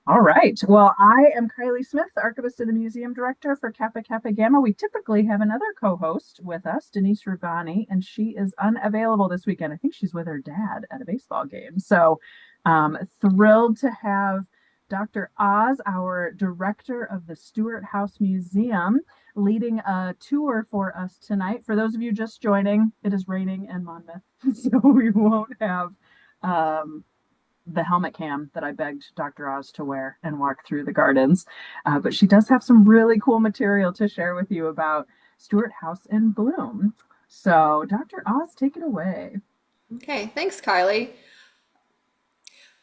All right. Well, I am Kylie Smith, Archivist and the Museum Director for Kappa Kappa Gamma. We typically have another co-host with us, Denise Rugani, and she is unavailable this weekend. I think she's with her dad at a baseball game. So thrilled to have Dr. Oz, our director of the Stewart House Museum, leading a tour for us tonight. For those of you just joining, it is raining in Monmouth, so we won't have um, the helmet cam that I begged Dr. Oz to wear and walk through the gardens. But she does have some really cool material to share with you about Stewart House in Bloom. So, Dr. Oz, take it away. Okay, thanks, Kylie.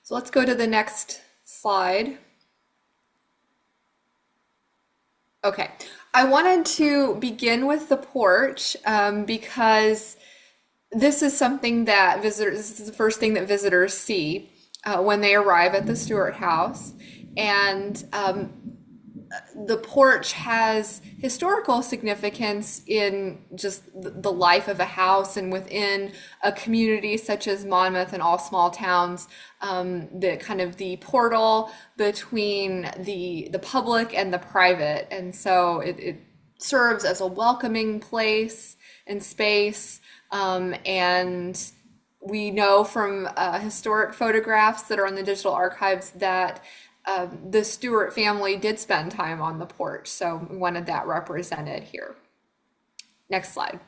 So let's go to the next slide. Okay, I wanted to begin with the porch because this is something that this is the first thing that visitors see when they arrive at the Stewart House. And the porch has historical significance in just the life of a house and within a community such as Monmouth and all small towns. The kind of the portal between the public and the private, and so it serves as a welcoming place and space. And we know from historic photographs that are in the digital archives that the Stewart family did spend time on the porch, so we wanted that represented here. Next slide.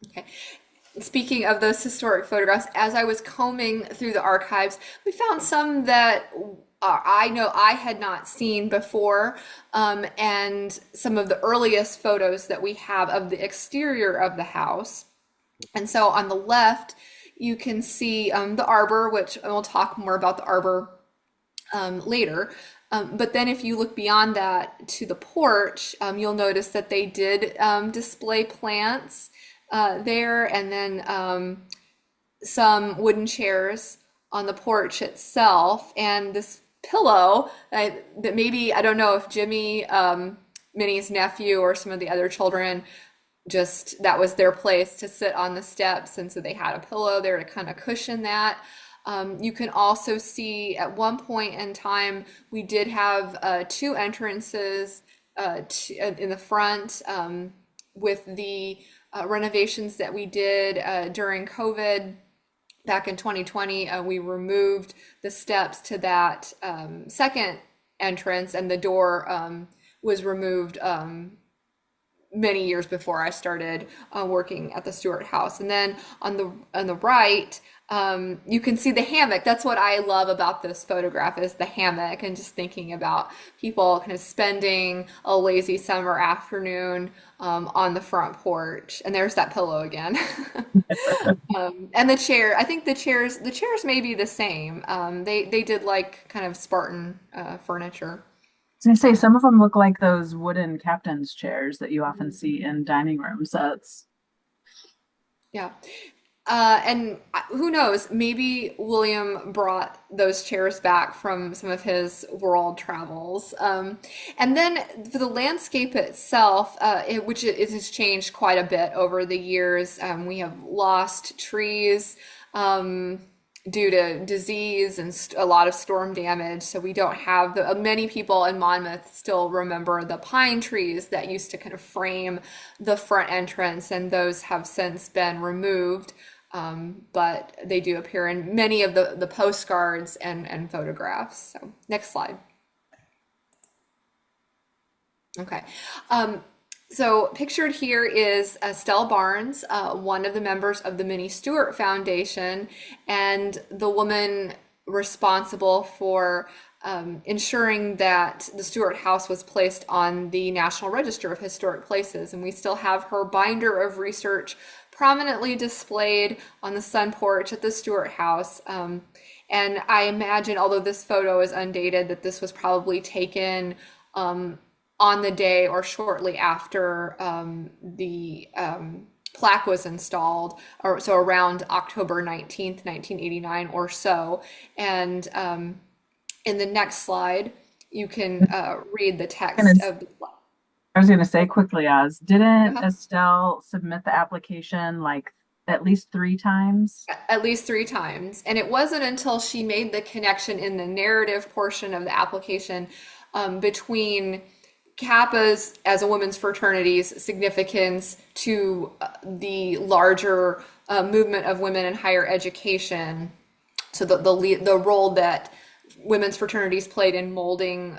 Okay. Speaking of those historic photographs, as I was combing through the archives, we found some that I know I had not seen before, and some of the earliest photos that we have of the exterior of the house. And so on the left, you can see the arbor, which we'll talk more about the arbor later. But then if you look beyond that to the porch, you'll notice that they did display plants there, and then some wooden chairs on the porch itself. And this pillow that maybe, I don't know if Jimmy, Minnie's nephew, or some of the other children, just that was their place to sit on the steps, and so they had a pillow there to kind of cushion that. You can also see at one point in time we did have two entrances in the front with the renovations that we did during COVID back in 2020. We removed the steps to that second entrance, and the door was removed many years before I started working at the Stewart House. And then on the right, you can see the hammock. That's what I love about this photograph, is the hammock, and just thinking about people kind of spending a lazy summer afternoon on the front porch. And there's that pillow again. And the chair, I think the chairs may be the same. They did like kind of Spartan furniture. I was gonna say some of them look like those wooden captain's chairs that you often see in dining room sets. Yeah. And who knows, maybe William brought those chairs back from some of his world travels. And then for the landscape itself, which it has changed quite a bit over the years. We have lost trees due to disease and a lot of storm damage. So we don't have many people in Monmouth still remember the pine trees that used to kind of frame the front entrance, and those have since been removed. But they do appear in many of the postcards and photographs. So next slide. Okay. So pictured here is Estelle Barnes, one of the members of the Minnie Stewart Foundation, and the woman responsible for ensuring that the Stewart House was placed on the National Register of Historic Places. And we still have her binder of research prominently displayed on the sun porch at the Stewart House. And I imagine, although this photo is undated, that this was probably taken on the day or shortly after the plaque was installed, or so around October 19th, 1989 or so. And in the next slide, you can read the text of the plaque. I was going to say quickly, Oz, didn't Uh-huh. Estelle submit the application like at least 3 times. At least 3 times. And it wasn't until she made the connection in the narrative portion of the application between Kappa's as a women's fraternity's significance to the larger movement of women in higher education. So the role that women's fraternities played in molding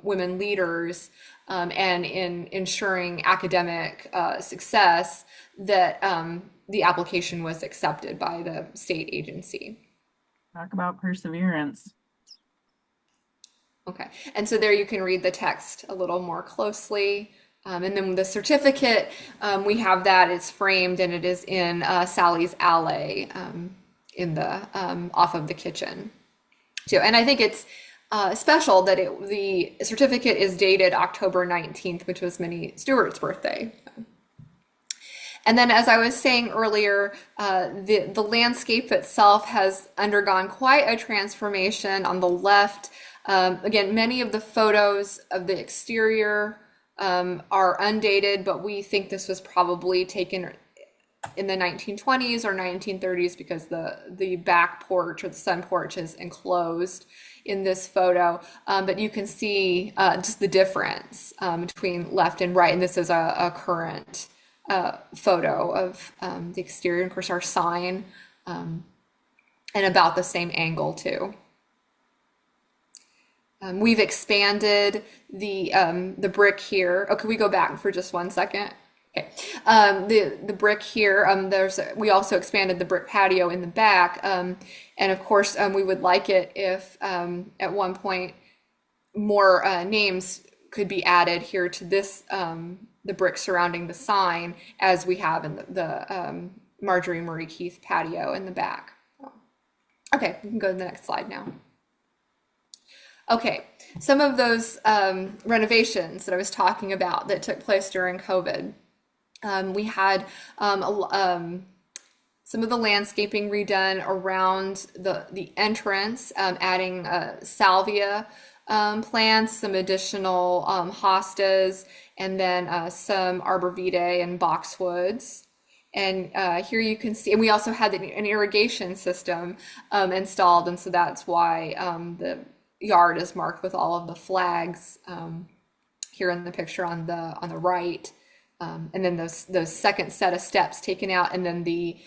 women leaders and in ensuring academic success, that the application was accepted by the state agency. Talk about perseverance. Okay, and so there you can read the text a little more closely. And then the certificate, we have that, it's framed and it is in Sally's alley in the off of the kitchen too. And I think it's special that the certificate is dated October 19th, which was Minnie Stewart's birthday. And then, as I was saying earlier, the landscape itself has undergone quite a transformation. On the left, again, many of the photos of the exterior are undated, but we think this was probably taken in the 1920s or 1930s because the back porch or the sun porch is enclosed in this photo. But you can see just the difference between left and right. And this is a current photo of the exterior, and of course our sign, and about the same angle too. We've expanded the brick here. Oh, can we go back for just 1 second? Okay. The brick here, we also expanded the brick patio in the back, and of course we would like it if at one point more names could be added here to this the brick surrounding the sign, as we have in the Marjorie Marie Keith patio in the back. Okay, we can go to the next slide now. Okay, some of those renovations that I was talking about that took place during COVID. We had some of the landscaping redone around the entrance, adding salvia plants, some additional hostas, and then some arborvitae and boxwoods. And here you can see, and we also had an irrigation system installed, and so that's why the yard is marked with all of the flags here in the picture on the right, and then those second set of steps taken out, and then the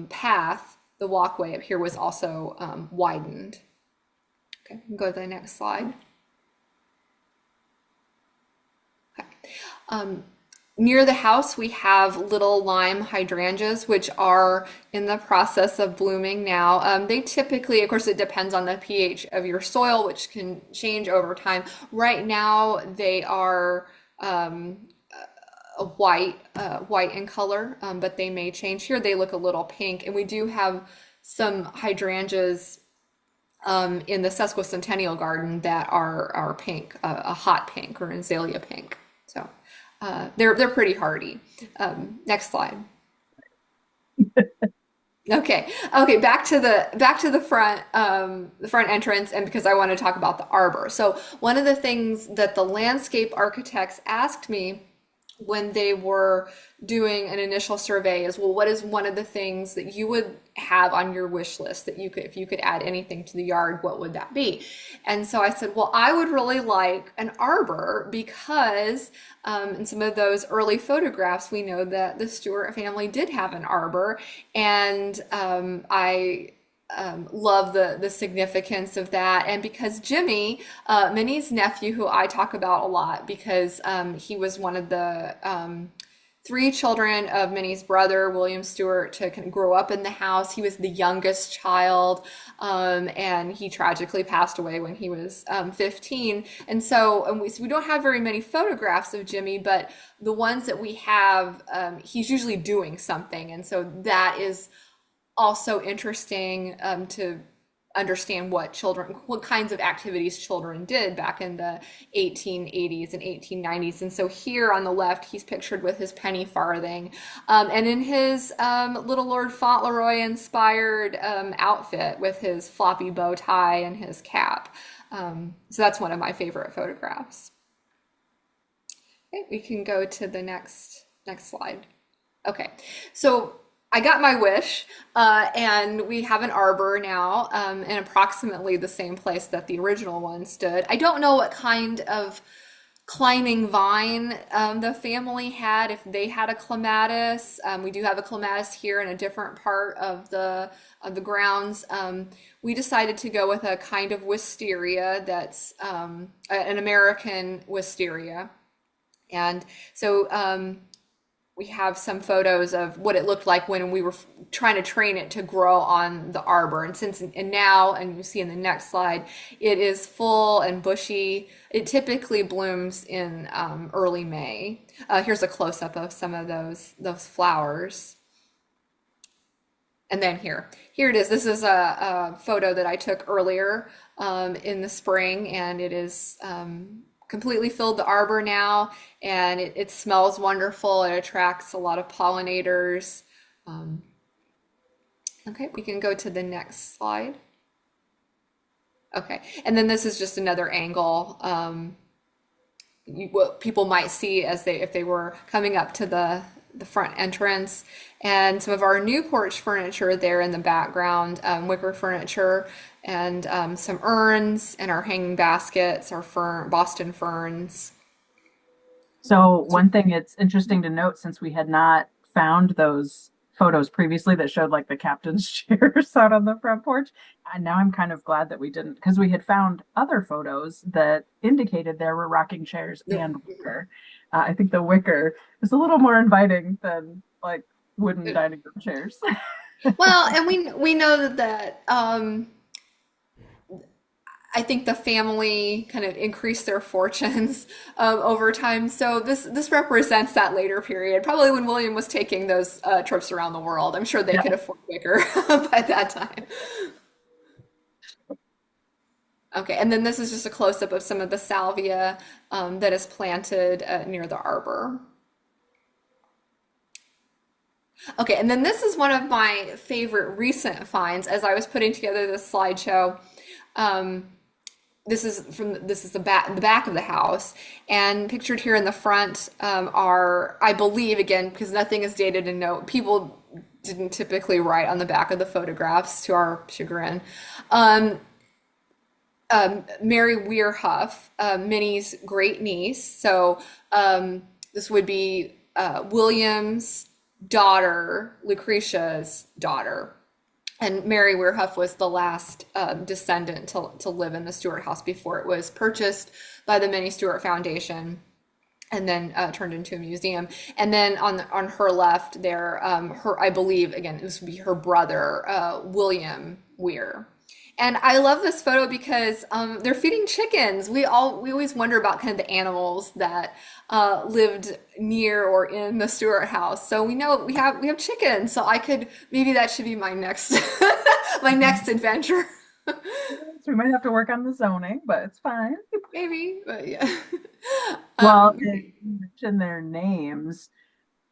path, the walkway up here was also widened. Okay, go to the next slide. Okay. Near the house, we have little lime hydrangeas, which are in the process of blooming now. They typically, of course, it depends on the pH of your soil, which can change over time. Right now, they are white in color, but they may change. Here, they look a little pink, and we do have some hydrangeas in the sesquicentennial garden that are pink, a hot pink or azalea pink. So. They're pretty hardy. Next slide. Okay. Back to the front entrance, and because I want to talk about the arbor. So one of the things that the landscape architects asked me when they were doing an initial survey is, well, what is one of the things that you would have on your wish list that you could, if you could add anything to the yard, what would that be? And so I said, well, I would really like an arbor because in some of those early photographs, we know that the Stewart family did have an arbor, and I love the significance of that. And because Jimmy, Minnie's nephew, who I talk about a lot because he was one of the 3 children of Minnie's brother, William Stewart, to kind of grow up in the house. He was the youngest child, and he tragically passed away when he was 15. And so, we don't have very many photographs of Jimmy, but the ones that we have, he's usually doing something. And so that is also interesting to understand what kinds of activities children did back in the 1880s and 1890s. And so here on the left, he's pictured with his penny farthing, and in his Little Lord Fauntleroy inspired outfit with his floppy bow tie and his cap. So that's one of my favorite photographs. Okay, we can go to the next slide. Okay, so I got my wish, and we have an arbor now, in approximately the same place that the original one stood. I don't know what kind of climbing vine the family had, if they had a clematis. We do have a clematis here in a different part of the grounds. We decided to go with a kind of wisteria that's an American wisteria. And so we have some photos of what it looked like when we were trying to train it to grow on the arbor. And now, and you see in the next slide, it is full and bushy. It typically blooms in early May. Here's a close-up of some of those flowers. And then here it is. This is a photo that I took earlier in the spring, and it is completely filled the arbor now, and it smells wonderful. It attracts a lot of pollinators. Um, okay, we can go to the next slide. Okay, and then this is just another angle. What people might see as if they were coming up to the front entrance, and some of our new porch furniture there in the background, wicker furniture, and some urns and our hanging baskets, our Boston ferns. So one thing it's interesting to note, since we had not found those photos previously that showed like the captain's chairs out on the front porch, and now I'm kind of glad that we didn't, because we had found other photos that indicated there were rocking chairs and wicker. I think the wicker is a little more inviting than like wooden dining room chairs. Well, and we know that I think the family kind of increased their fortunes over time. So this represents that later period, probably when William was taking those trips around the world. I'm sure they Yeah. could afford wicker by that time. Okay, and then this is just a close-up of some of the salvia that is planted near the arbor. Okay, and then this is one of my favorite recent finds as I was putting together this slideshow. Um, this is the back of the house, and pictured here in the front are, I believe, again, because nothing is dated and no people didn't typically write on the back of the photographs, to our chagrin. Um, Mary Weirhuff, Minnie's great niece. So this would be William's daughter, Lucretia's daughter. And Mary Weirhuff was the last descendant to live in the Stewart house before it was purchased by the Minnie Stewart Foundation and then turned into a museum. And then on her left there, I believe, again, this would be her brother, William Weir. And I love this photo because they're feeding chickens. We always wonder about kind of the animals that lived near or in the Stewart house. So we know we have chickens. So maybe that should be my next my next adventure. So we might have to work on the zoning, but it's fine. Maybe, but yeah. Well, Um, you mentioned their names.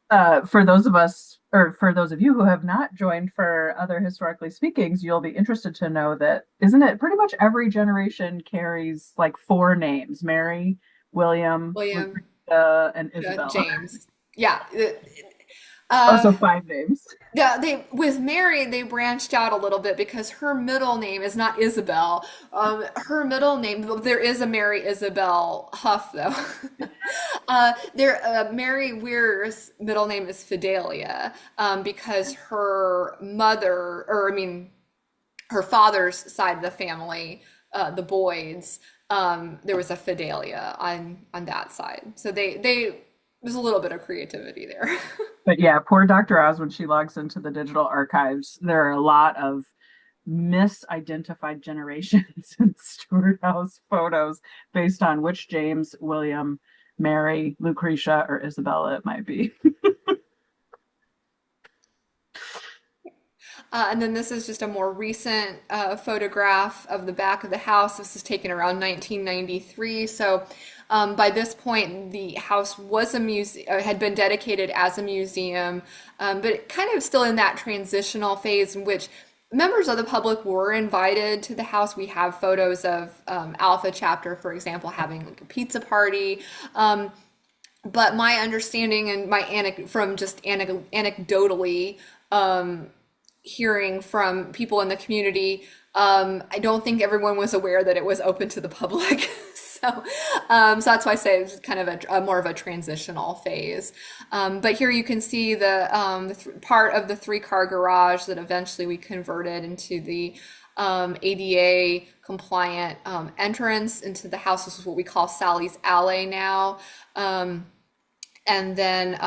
For those of us, or for those of you who have not joined for other historically speakings, you'll be interested to know that, isn't it pretty much every generation carries like four names: Mary, William, William, Lucretia, and Isabella. James. Yeah. Also Uh, five names. Yeah, they with Mary they branched out a little bit because her middle name is not Isabel. Her middle name, there is a Mary Isabel Huff though. Mary Weir's middle name is Fidelia, because her mother, or I mean, her father's side of the family, the Boyds, there was a Fidelia on that side. So they there's a little bit of creativity there. But yeah, poor Dr. Oz, when she logs into the digital archives, there are a lot of misidentified generations in Stewart House photos based on which James, William, Mary, Lucretia, or Isabella it might be. And then this is just a more recent photograph of the back of the house. This is taken around 1993. So by this point, the house was a museum, had been dedicated as a museum, but it kind of still in that transitional phase in which members of the public were invited to the house. We have photos of Alpha Chapter, for example, having like a pizza party. But my understanding and from just anecdotally um, hearing from people in the community, I don't think everyone was aware that it was open to the public. So that's why I say it's kind of a more of a transitional phase. But here you can see the th part of the three-car garage that eventually we converted into the ADA compliant entrance into the house. This is what we call Sally's Alley now. And then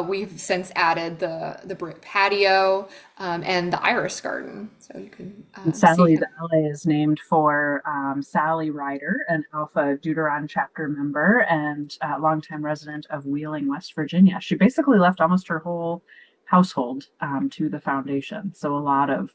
we've since added the brick patio and the iris garden. So you can And see. Sally's Alley is named for Sally Ryder, an Alpha Deuteron chapter member and longtime resident of Wheeling, West Virginia. She basically left almost her whole household to the foundation. So a lot of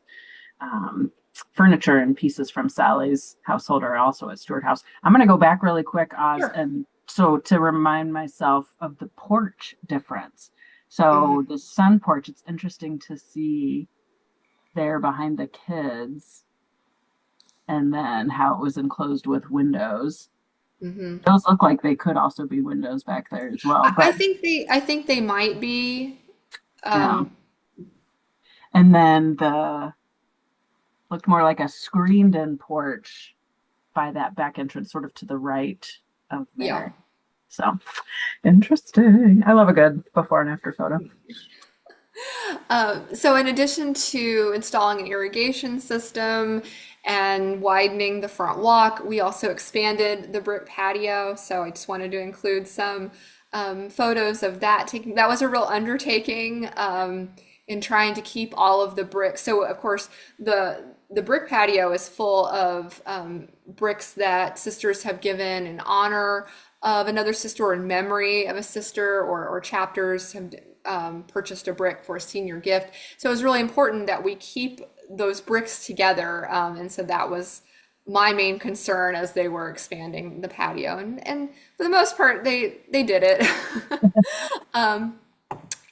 furniture and pieces from Sally's household are also at Stewart House. I'm going to go back really quick, Oz, Sure. and so to remind myself of the porch difference. Mhm. So the sun porch, it's interesting to see there behind the kids and then how it was enclosed with windows. Mhm. Those look like they could also be windows back there as well, I but think they might be. yeah. Um, And then the looked more like a screened in porch by that back entrance, sort of to the right of yeah. there. So interesting. I love a good before and after photo. So in addition to installing an irrigation system and widening the front walk, we also expanded the brick patio. So I just wanted to include some photos of that. That was a real undertaking in trying to keep all of the bricks. So of course the brick patio is full of bricks that sisters have given in honor of another sister or in memory of a sister, or chapters have purchased a brick for a senior gift. So it was really important that we keep those bricks together. And so that was my main concern as they were expanding the patio. And for the most part, they did it.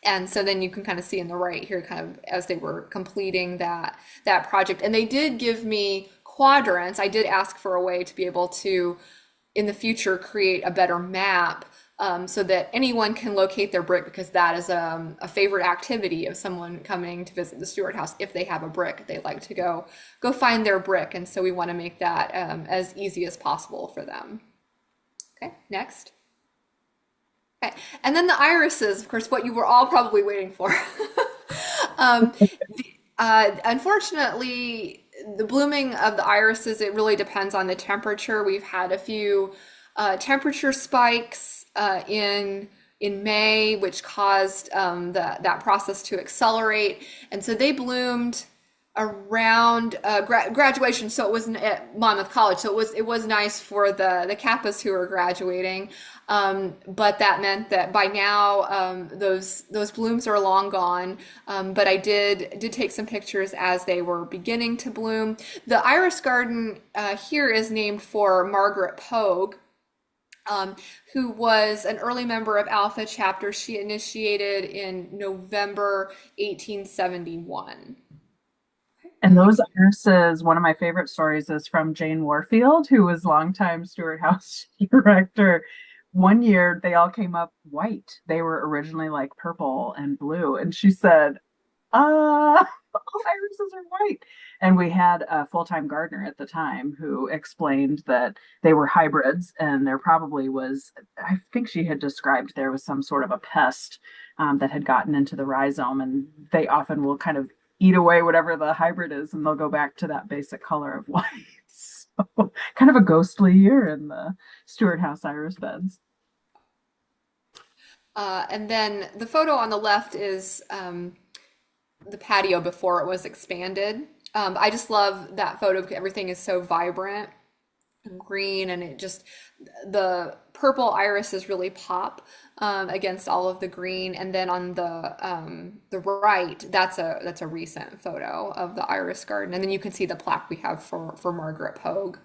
And so then you can kind of see in the right here, kind of as they were completing that project. And they did give me quadrants. I did ask for a way to be able to, in the future, create a better map so that anyone can locate their brick, because that is a favorite activity of someone coming to visit the Stewart House. If they have a brick, they like to go find their brick, and so we want to make that as easy as possible for them. Okay, next. Okay, and then the irises, of course, what you were all probably waiting for. um, Unfortunately, the blooming of the irises, it really depends on the temperature. We've had a few temperature spikes in May, which caused that process to accelerate, and so they bloomed around graduation. So it was at Monmouth College. So it was nice for the Kappas who were graduating, but that meant that by now those blooms are long gone. But I did take some pictures as they were beginning to bloom. The iris garden here is named for Margaret Pogue, who was an early member of Alpha Chapter. She initiated in November 1871. And those irises, one of my favorite stories is from Jane Warfield, who was longtime Stewart House director. One year they all came up white. They were originally like purple and blue. And she said, all irises are white. And we had a full-time gardener at the time who explained that they were hybrids and there probably was, I think she had described there was some sort of a pest that had gotten into the rhizome, and they often will kind of eat away whatever the hybrid is and they'll go back to that basic color of white. So kind of a ghostly year in the Stewart House iris beds. And then the photo on the left is the patio before it was expanded. I just love that photo because everything is so vibrant and green, and the purple irises really pop against all of the green. And then on the right, that's a recent photo of the iris garden, and then you can see the plaque we have for Margaret Pogue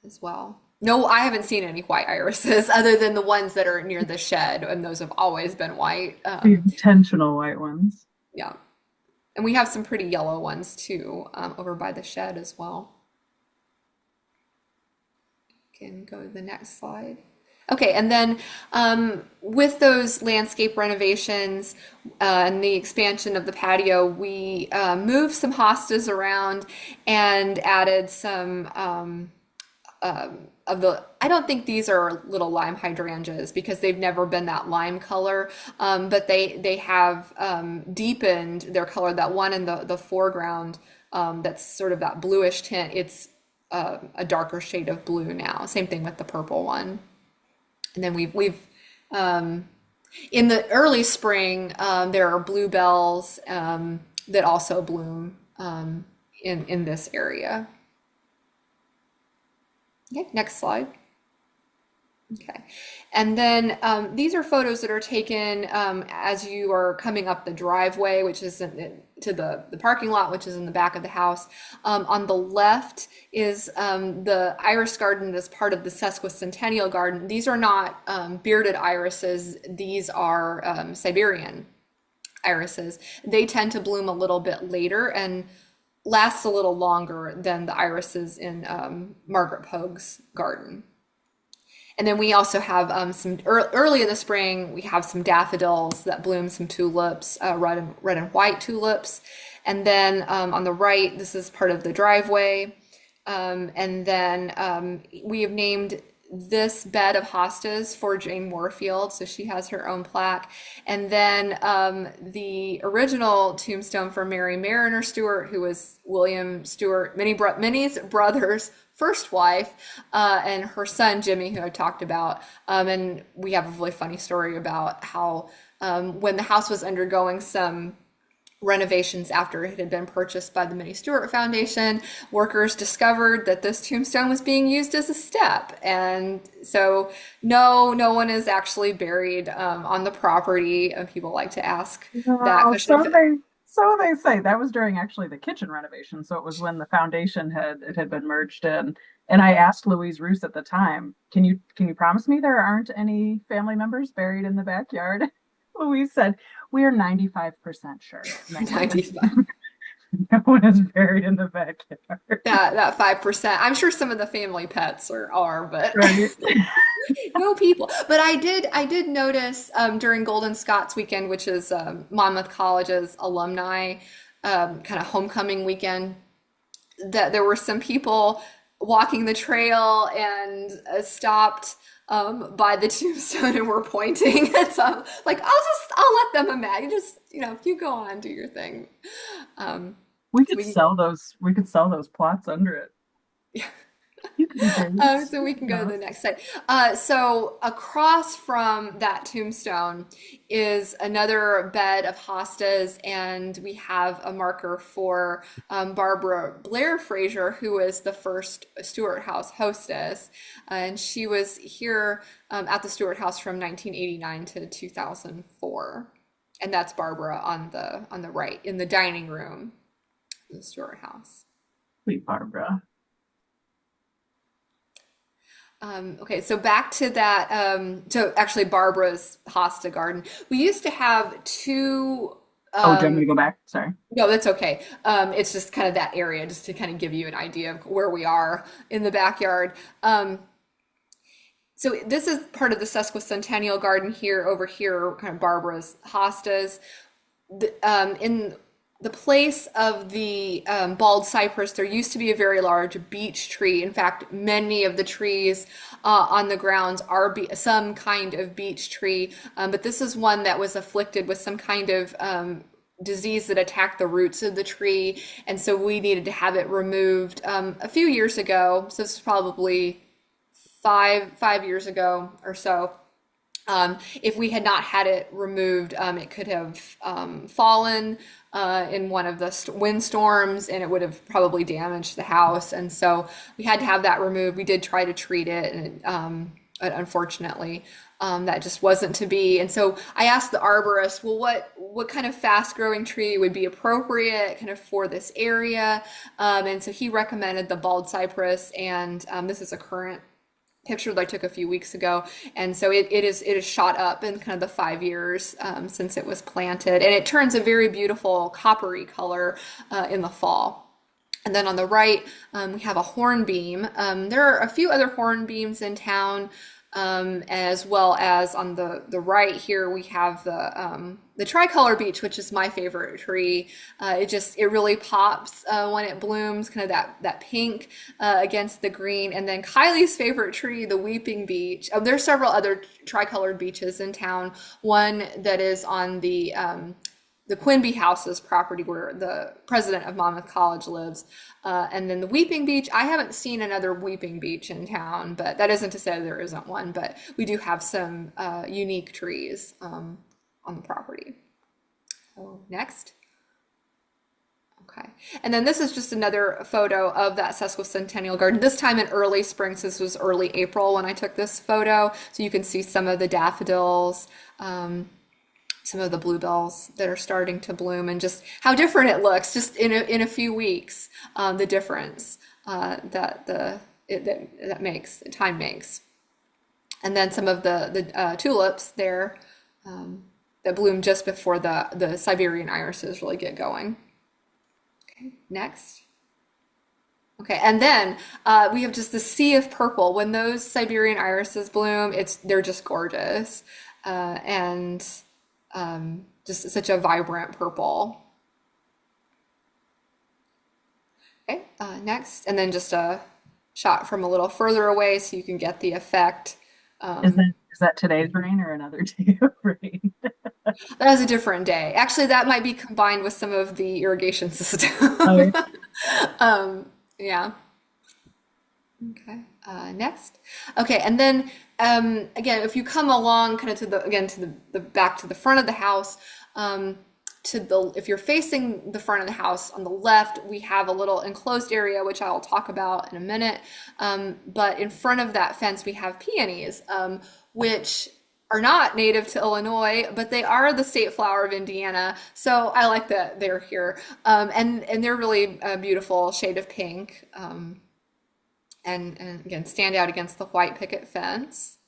as well. No, I haven't seen any white irises other than the ones that are near the shed, and those have always been white. The intentional white ones. Yeah. And we have some pretty yellow ones too, over by the shed as well. Can go to the next slide. Okay, and then with those landscape renovations and the expansion of the patio, we moved some hostas around and added some of the. I don't think these are little lime hydrangeas because they've never been that lime color, but they have deepened their color. That one in the foreground, that's sort of that bluish tint. It's a darker shade of blue now. Same thing with the purple one. And then we've in the early spring, there are bluebells that also bloom in this area. Okay, next slide. Okay, and then these are photos that are taken as you are coming up the driveway, which is to the parking lot, which is in the back of the house. On the left is the iris garden that's part of the sesquicentennial garden. These are not bearded irises. These are Siberian irises. They tend to bloom a little bit later and last a little longer than the irises in Margaret Pogue's garden. And then we also have some early in the spring, we have some daffodils that bloom, some tulips, red and white tulips. And then on the right, this is part of the driveway. And then we have named this bed of hostas for Jane Warfield, so she has her own plaque. And then the original tombstone for Mary Mariner Stewart, who was William Stewart, Minnie's brother's first wife, and her son Jimmy, who I talked about. And we have a really funny story about how when the house was undergoing some renovations after it had been purchased by the Minnie Stewart Foundation, workers discovered that this tombstone was being used as a step. And so no one is actually buried on the property. And people like to ask that No, question. so they say that was during actually the kitchen renovation. So it was when the foundation had been merged in. And I asked Louise Roos at the time, can you promise me there aren't any family members buried in the backyard? Louise said, we are 95% sure. 95. No one is buried in the backyard. That 5%. I'm sure some of the family pets are, but Right. no people. But I did notice during Golden Scots weekend, which is Monmouth College's alumni kind of homecoming weekend, that there were some people walking the trail and stopped by the tombstone and were pointing at some, like, I'll let them imagine, just, you go on, do your thing. We So could sell those plots under it. You could be buried. so we can go to the next slide. So across from that tombstone is another bed of hostas, and we have a marker for Barbara Blair Fraser, who was the first Stewart House hostess, and she was here at the Stewart House from 1989 to 2004, and that's Barbara on the right in the dining room of the Stewart House. Sweet Barbara. Okay, so back to that, so actually Barbara's hosta garden. We used to have two, Oh, do you want me to go back? Sorry. no, that's okay. It's just kind of that area, just to kind of give you an idea of where we are in the backyard. So this is part of the sesquicentennial garden here, over here, kind of Barbara's hostas. In the place of the bald cypress, there used to be a very large beech tree. In fact, many of the trees on the grounds are some kind of beech tree, but this is one that was afflicted with some kind of disease that attacked the roots of the tree, and so we needed to have it removed a few years ago. So this is probably five years ago or so. If we had not had it removed, it could have fallen in one of the windstorms, and it would have probably damaged the house. And so we had to have that removed. We did try to treat it, and unfortunately, that just wasn't to be. And so I asked the arborist, well, what kind of fast-growing tree would be appropriate kind of for this area? And so he recommended the bald cypress, and this is a current picture that I took a few weeks ago, and so it is shot up in kind of the 5 years since it was planted, and it turns a very beautiful coppery color in the fall. And then on the right, we have a hornbeam. There are a few other hornbeams in town. as well as on the right here we have the tricolor beech, which is my favorite tree. It really pops when it blooms, kind of that pink against the green. And then Kylie's favorite tree, the weeping beech. There's several other tricolored beeches in town. One that is on the Quinby House's property where the president of Monmouth College lives. And then the weeping beech, I haven't seen another weeping beech in town, but that isn't to say there isn't one, but we do have some unique trees on the property. So next. Okay. And then this is just another photo of that sesquicentennial garden, this time in early spring. So this was early April when I took this photo. So you can see some of the daffodils, some of the bluebells that are starting to bloom, and just how different it looks just in a few weeks, the difference that time makes. And then some of the tulips there that bloom just before the Siberian irises really get going. Okay, next. Okay, and then we have just the sea of purple. When those Siberian irises bloom, they're just gorgeous. And just such a vibrant purple. Okay, next, and then just a shot from a little further away so you can get the effect. Is that today's rain or another day of rain? That is a different day. Actually, that might be combined with some of the irrigation system. Oh, Yeah. Okay. Next. Okay, and then again, if you come along kind of to the back to the front of the house, if you're facing the front of the house on the left, we have a little enclosed area which I will talk about in a minute. But in front of that fence, we have peonies, which are not native to Illinois, but they are the state flower of Indiana. So I like that they're here, and they're really a beautiful shade of pink. And again, stand out against the white picket fence.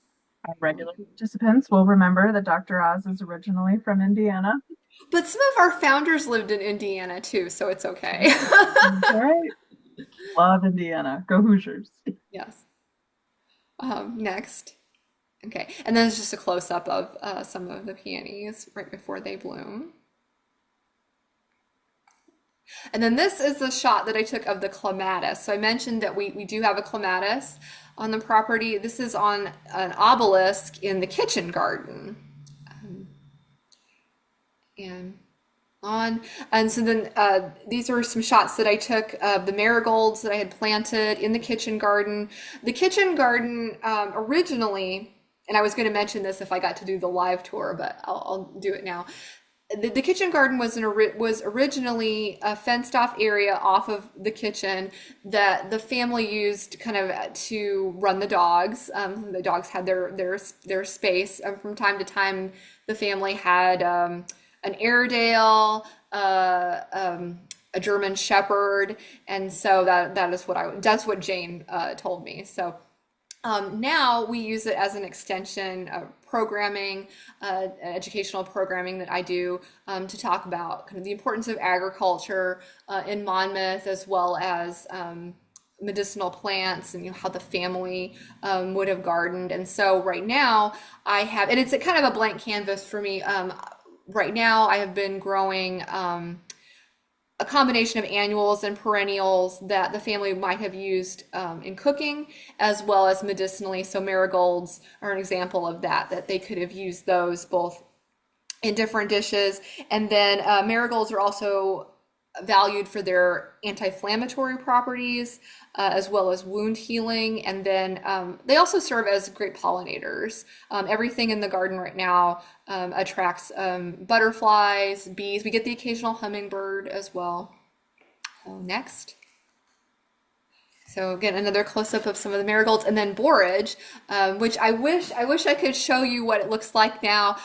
our regular participants will remember that Dr. Oz is originally from Indiana. But some of our founders lived in Indiana too, so it's okay. All right. Love Indiana. Go Hoosiers. Yes. Next. Okay, and then it's just a close-up of some of the peonies right before they bloom. And then this is the shot that I took of the clematis. So I mentioned that we do have a clematis on the property. This is on an obelisk in the kitchen garden. And so then these are some shots that I took of the marigolds that I had planted in the kitchen garden. The kitchen garden originally, and I was going to mention this if I got to do the live tour, but I'll do it now. The kitchen garden was originally a fenced off area off of the kitchen that the family used kind of to run the dogs. The dogs had their space. From time to time, the family had an Airedale, a German Shepherd, and so that's what Jane told me. So now we use it as an extension of programming, educational programming that I do to talk about kind of the importance of agriculture in Monmouth, as well as medicinal plants and how the family would have gardened. And so right now I have, and it's a kind of a blank canvas for me. Right now I have been growing a combination of annuals and perennials that the family might have used in cooking, as well as medicinally. So marigolds are an example of that they could have used those both in different dishes. And then marigolds are also valued for their anti-inflammatory properties, as well as wound healing. And then they also serve as great pollinators. Everything in the garden right now attracts butterflies, bees. We get the occasional hummingbird as well. So next. So again, another close-up of some of the marigolds, and then borage, which I wish I could show you what it looks like now.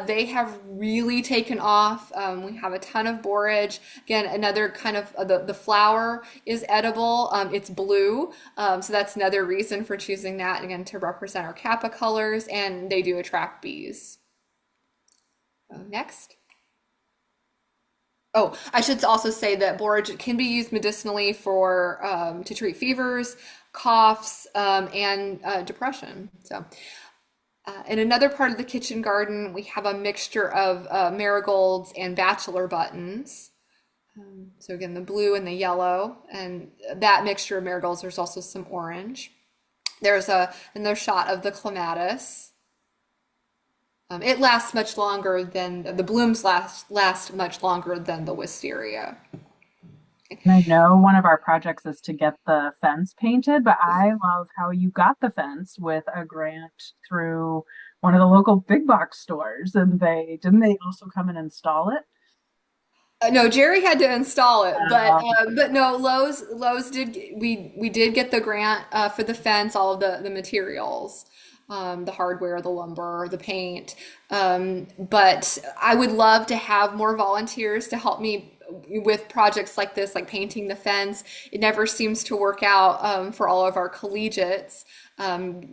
They have really taken off. We have a ton of borage. Again, another kind of the flower is edible. It's blue, so that's another reason for choosing that, again, to represent our Kappa colors, and they do attract bees. Next. Oh, I should also say that borage can be used medicinally for to treat fevers, coughs, and depression. So In another part of the kitchen garden, we have a mixture of marigolds and bachelor buttons. So again, the blue and the yellow, and that mixture of marigolds, there's also some orange. There's another shot of the clematis. It lasts much longer than the blooms last much longer than the wisteria. And I know one of our projects is to get the fence painted, but I love how you got the fence with a grant through one of the local big box stores. And they didn't they also come and install it? No, Jerry had to install it, Um, but no, Lowe's did we did get the grant for the fence, all of the materials, the hardware, the lumber, the paint. But I would love to have more volunteers to help me with projects like this, like painting the fence. It never seems to work out for all of our collegiates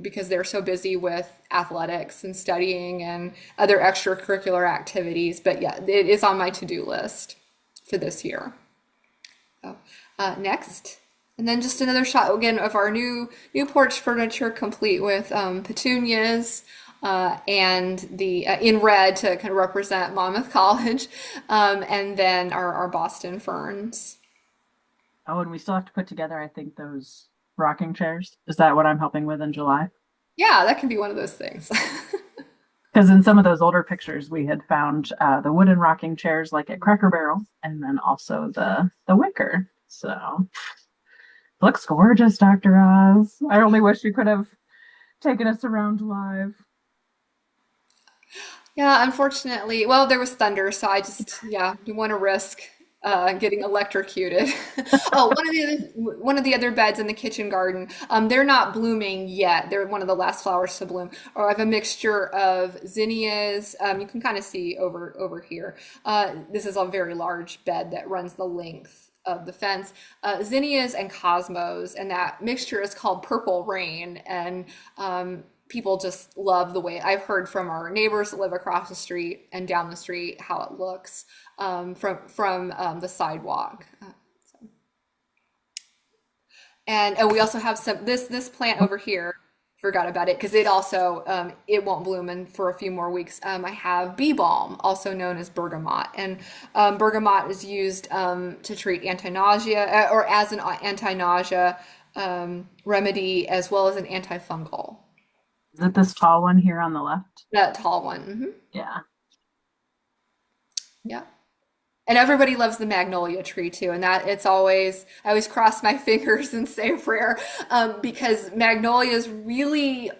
because they're so busy with athletics and studying and other extracurricular activities. But yeah, it is on my to-do list for this year. So, next. And then just another shot again of our new porch furniture, complete with petunias and the in red to kind of represent Monmouth College, and then our Boston ferns. oh, and we still have to put together, I think, those rocking chairs. Is that what I'm helping with in July? Yeah, that can be one of those things. Because in some of those older pictures, we had found the wooden rocking chairs like at Cracker Barrel, and then also the wicker. So looks gorgeous, Dr. Oz. I only wish you could have taken us around live. Yeah, unfortunately, well, there was thunder, so I just, yeah, didn't want to risk getting electrocuted. Oh, one of the other beds in the kitchen garden, they're not blooming yet. They're one of the last flowers to bloom. Or I have a mixture of zinnias. You can kind of see over here. This is a very large bed that runs the length of the fence. Zinnias and cosmos, and that mixture is called Purple Rain. And people just love the way I've heard from our neighbors that live across the street and down the street how it looks from the sidewalk. So. And we also have some this plant over here. Forgot about it because it also it won't bloom in for a few more weeks. I have bee balm, also known as bergamot, and bergamot is used to treat anti-nausea or as an anti-nausea remedy as well as an antifungal. Is it this tall one here on the left? That tall one. Yeah. Yeah. And everybody loves the magnolia tree too. And that it's always, I always cross my fingers and say a prayer because magnolias really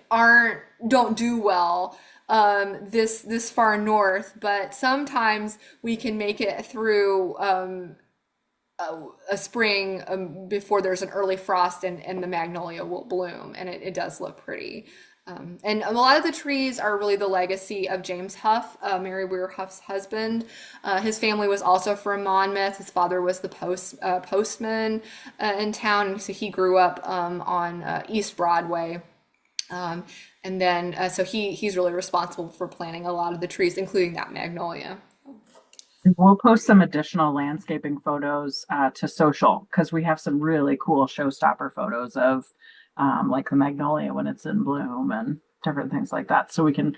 don't do well this far north, but sometimes we can make it through a spring before there's an early frost and the magnolia will bloom and it does look pretty. And a lot of the trees are really the legacy of James Huff, Mary Weir Huff's husband. His family was also from Monmouth. His father was the postman in town, and so he grew up on East Broadway. And then so he's really responsible for planting a lot of the trees, including that magnolia. We'll post some additional landscaping photos to social because we have some really cool showstopper photos of like the magnolia when it's in bloom and different things like that. So we can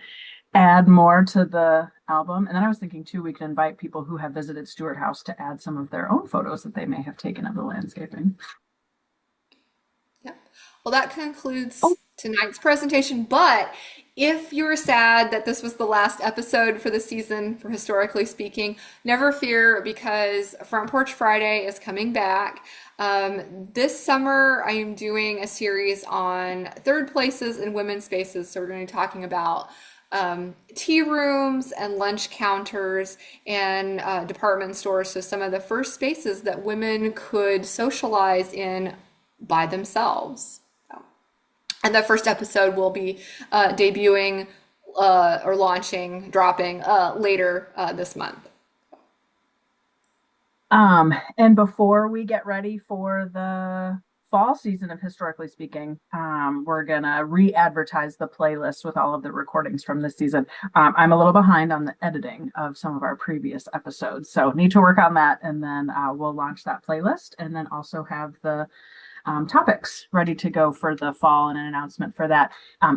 add more to the album. And then I was thinking too, we can invite people who have visited Stewart House to add some of their own photos that they may have taken of the landscaping. Yeah. Well, that concludes Oh, tonight's presentation. But if you're sad that this was the last episode for the season, for Historically Speaking, never fear because Front Porch Friday is coming back. This summer, I am doing a series on third places in women's spaces. So we're going to be talking about tea rooms and lunch counters and department stores. So some of the first spaces that women could socialize in by themselves. And the first episode will be debuting or dropping later this month. And before we get ready for the fall season of Historically Speaking, we're gonna re-advertise the playlist with all of the recordings from this season. I'm a little behind on the editing of some of our previous episodes, so need to work on that, and then we'll launch that playlist, and then also have the topics ready to go for the fall and an announcement for that.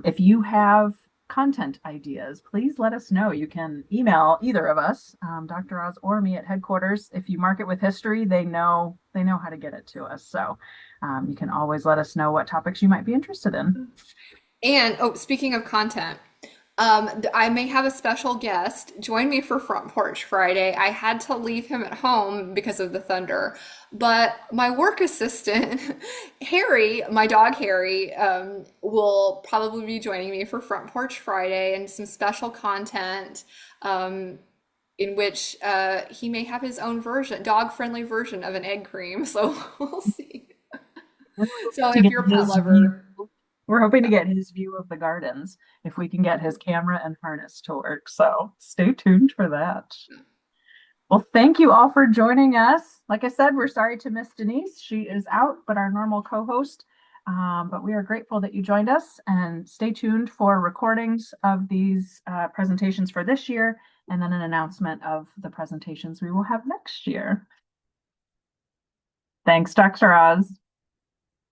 If you have content ideas, please let us know. You can email either of us, Dr. Oz or me at headquarters. If you mark it with history, they know how to get it to us. So you can always let us know what topics you might be interested in. And oh, speaking of content, I may have a special guest join me for Front Porch Friday. I had to leave him at home because of the thunder, but my work assistant, Harry, my dog Harry, will probably be joining me for Front Porch Friday and some special content, in which he may have his own version, dog-friendly version of an egg cream. So we'll see. We're hoping So to if get you're a pet his view. lover, We're hoping to get his view of the gardens if we can get his camera and harness to work. So stay tuned for that. Well, thank you all for joining us. Like I said, we're sorry to miss Denise. She is out, but our normal co-host. But we are grateful that you joined us, and stay tuned for recordings of these presentations for this year, and then an announcement of the presentations we will have next year. Thanks, Dr. Oz.